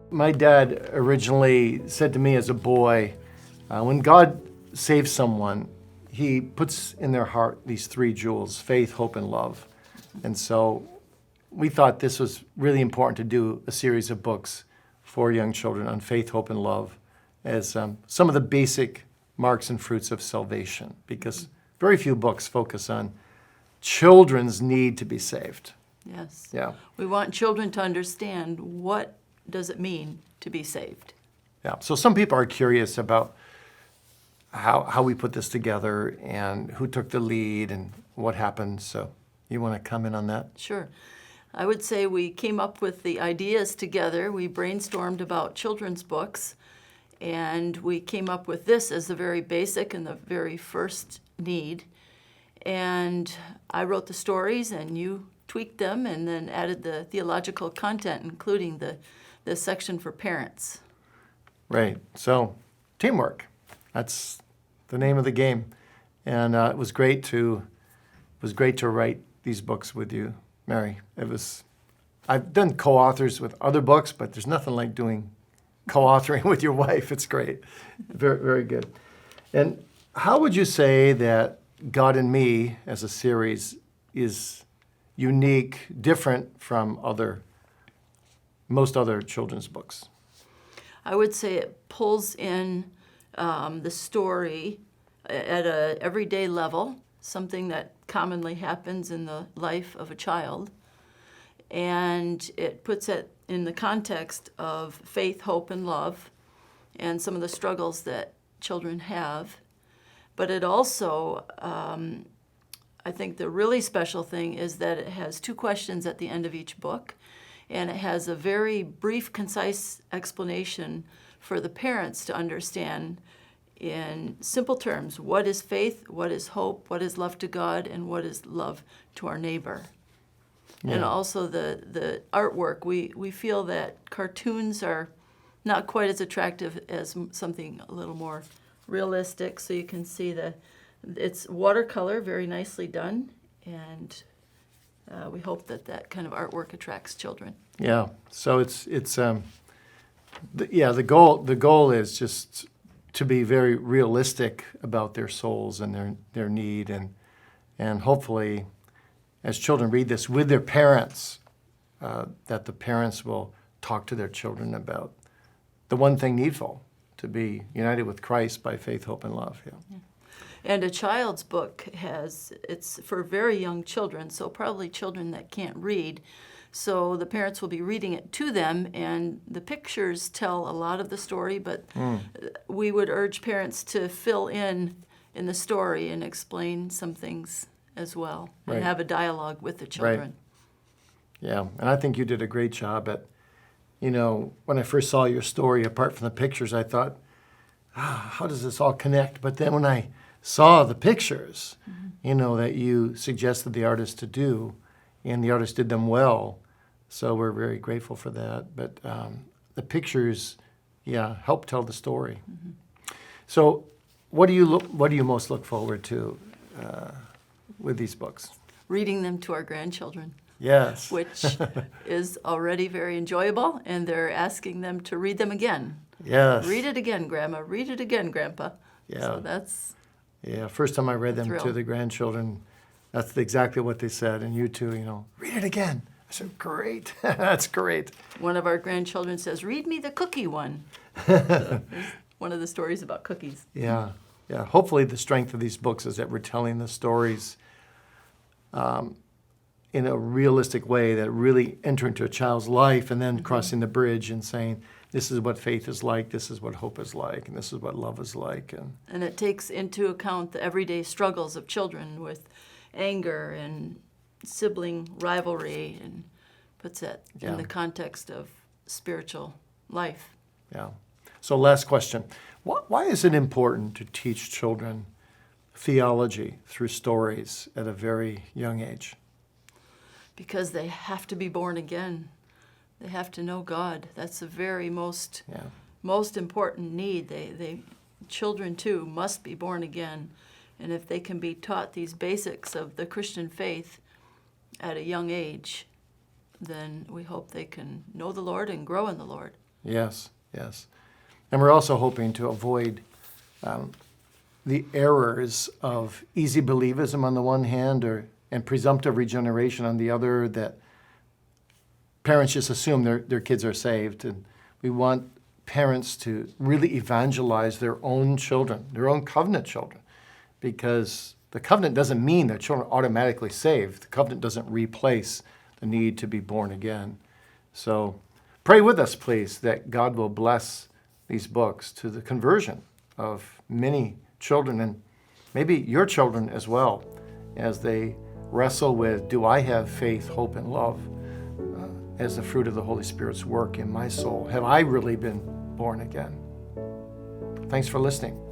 My dad originally said to me as a boy, when God saves someone, he puts in their heart these three jewels: faith, hope, and love. And so we thought this was really important to do a series of books for young children on faith, hope, and love as some of the basic marks and fruits of salvation, because very few books focus on children's need to be saved. Yes. Yeah. We want children to understand what does it mean to be saved. Yeah. So some people are curious about how we put this together and who took the lead and what happened. So you want to comment on that? Sure. I would say we came up with the ideas together. We brainstormed about children's books, and we came up with this as the very basic and the very first need. And I wrote the stories, and you tweaked them and then added the theological content, including the section for parents. Right. So teamwork. That's the name of the game. And it was great to write these books with you, Mary. I've done co-authors with other books, but there's nothing like doing co-authoring with your wife. It's great. Very, very good. And how would you say that God and Me as a series is unique, different from most other children's books? I would say it pulls in the story at a everyday level, something that commonly happens in the life of a child, and it puts it in the context of faith, hope, and love, and some of the struggles that children have. But it also, I think the really special thing is that it has two questions at the end of each book, and it has a very brief, concise explanation for the parents to understand in simple terms: what is faith, what is hope, what is love to God, and what is love to our neighbor. Yeah. And also the artwork. We feel that cartoons are not quite as attractive as something a little more realistic, so you can see it's watercolor, very nicely done, and we hope that kind of artwork attracts children. Yeah. So the goal is just to be very realistic about their souls and their need, and hopefully, as children read this with their parents, that the parents will talk to their children about the one thing needful: to be united with Christ by faith, hope, and love. Yeah. And a child's book it's for very young children, so probably children that can't read. So the parents will be reading it to them, and the pictures tell a lot of the story, but we would urge parents to fill in the story and explain some things as well, and Right. have a dialogue with the children. Right. Yeah, and I think you did a great job at, when I first saw your story, apart from the pictures, I thought, how does this all connect? But then when I saw the pictures, that you suggested the artist to do, and the artist did them well, so we're very grateful for that. But the pictures, help tell the story. Mm-hmm. So what do you most look forward to with these books? Reading them to our grandchildren. Yes. Which is already very enjoyable, and they're asking them to read them again. Yes. Read it again, Grandma. Read it again, Grandpa. Yeah. So that's... Yeah, first time I read them thrill. to the grandchildren, that's exactly what they said. And you too, read it again. I said, great. That's great. One of our grandchildren says, read me the cookie one. So one of the stories about cookies. Yeah. Hopefully the strength of these books is that we're telling the stories in a realistic way that really enter into a child's life, and then crossing the bridge and saying, this is what faith is like, this is what hope is like, and this is what love is like. And it takes into account the everyday struggles of children with anger and sibling rivalry, and puts it in the context of spiritual life. Yeah. So last question. Why is it important to teach children theology through stories at a very young age? Because they have to be born again. They have to know God. That's the very most important need. Children too must be born again. And if they can be taught these basics of the Christian faith at a young age, then we hope they can know the Lord and grow in the Lord. Yes, yes. And we're also hoping to avoid the errors of easy believism on the one hand and presumptive regeneration on the other, that parents just assume their kids are saved. And we want parents to really evangelize their own children, their own covenant children, because the covenant doesn't mean their children are automatically saved. The covenant doesn't replace the need to be born again. So pray with us, please, that God will bless these books to the conversion of many children, and maybe your children as well, as they wrestle with, do I have faith, hope, and love as the fruit of the Holy Spirit's work in my soul? Have I really been born again? Thanks for listening.